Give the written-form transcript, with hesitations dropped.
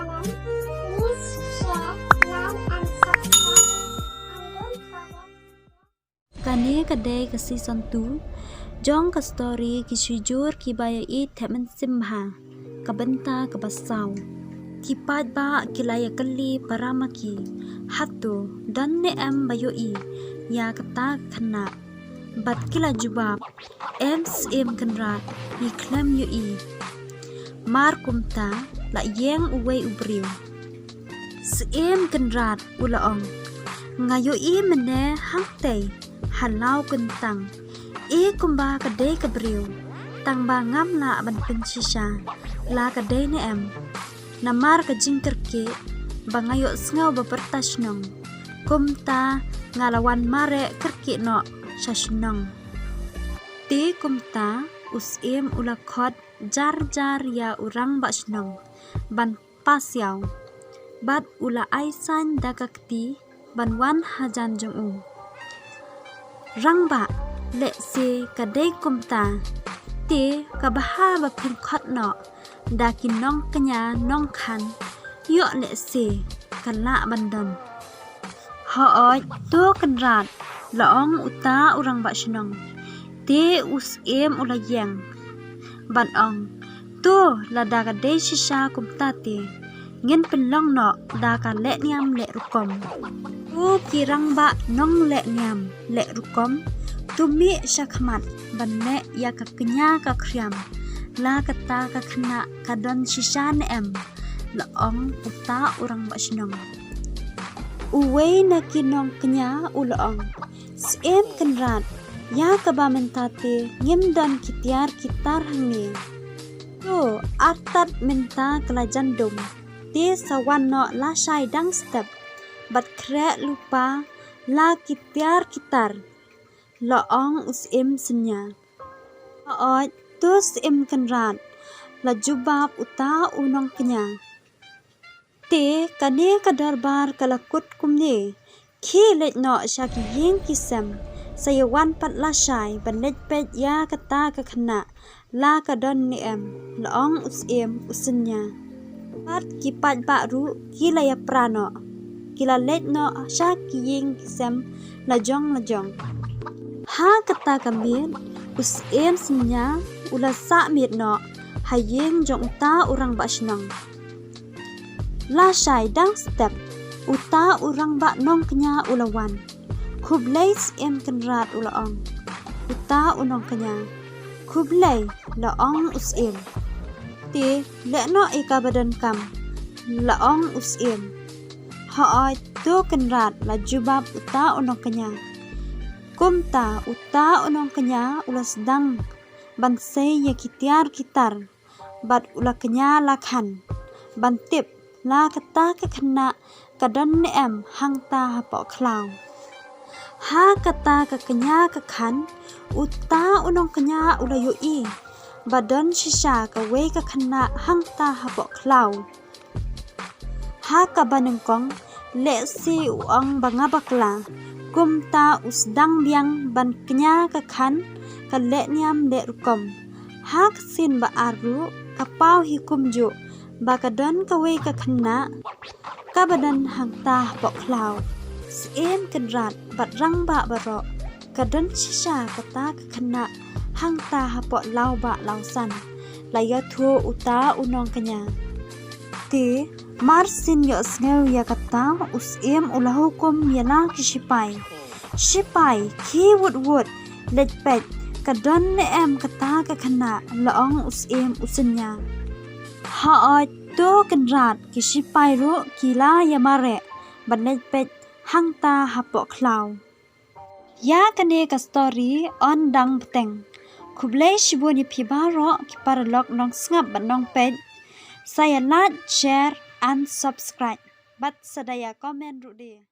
channel. Please share, like and subscribe. And don't forget. Kane kadai ke season 2 jong ke story ki jujur ki baya I temen simha ka benta ka basaw ki pad ba ki laya kali paramaki hatu dan ne em bayo I ya kata kena bat kila jubab em kenrat I klem yo I mar kumta la yeng uway ubriw kenrat ulaong ngayo I mene hangtay halau kentang kumba kadai kabriu tang bangam la ban pensisha la kadai ne em namar ka jingker ke bangayo sngaw bapertasnong kumta ngalawan mare kerki no shashnong ti kumta usim ulakot jar ya urang basnong ban pasyaw bat ula aisan dakakti ban wan hajan jong rangba le se kadai kumta te kabaha bapin khot no dakin nong kenya nong khan yo le se kala bandon hooj to kanrat laong uta urang ba shnong te usim ulayeng ban ong to lada kadai shisha kumta te ngin penlong no da ka le niam le rukom u kirang ba nong le niam le rukom tumi syakmat banne ya kakenya kakriam la kata kakena kadon shishan em laong uta urang basnong uway na kinong kenya ulaong siem kenrat ya kabamentate ngimdan kitiar kitar hangi to artat menta kelajan dum te sawan no la shai dang step bat kre lupa la kitiar kitar laong usim senya ooj tus kenrat la jubab uta unong kenya te kane kadarbar kalakut kumne khi lech no shaki yeng kisem sayawan pat la shai banet pet ya kata kakena la kadon ni em laong usim usenya pat kipat baru kila ya prano kila lech no shaki yeng kisem lajong ha kata kamit usim senya ula sa mit no hayeng jong uta urang basnong la shai dang step uta urang ba nong kenya ulawan kublay kenrat ulaong uta unong kenya kublay laong usim ti le no ikabadan kam laong usim haoj to kenrat la jubab uta unong kenya kumta uta unong kenya ulas dang bansay ya kitiar kitar bat ula kenya lakhan bantip la kata kakena kadon ne em hangta hapo klaw ha kata kakenya kakhan uta unong kenya ula yo I badon shisha kawe kakena hangta hapo klaw ha kabanengkong le si uang bangabakla kumta usdang biang ban kenya kakhan kalek niam le rukom hak sin ba aru kapau hikum ju bakadon kawe kakena kabadan hangta pok klaw siem kenrat bat rang ba baro kadon shisha kata kakena hangta hapok law ba lawsan laya thu uta unong kenya ti marsin yo sngew ya kata usim ulah hukum yala kishipai shipai ki wood lejpet kadon ne em kata kakena laong usim usenya haoj to kenrat kishipai ro kila yamare banejpet hangta hapok klaw ya kane ka story on dang peteng kublay shibuni pibaro kiparalok nong ngap banong pet saya like share and subscribe bat sadaya komen rude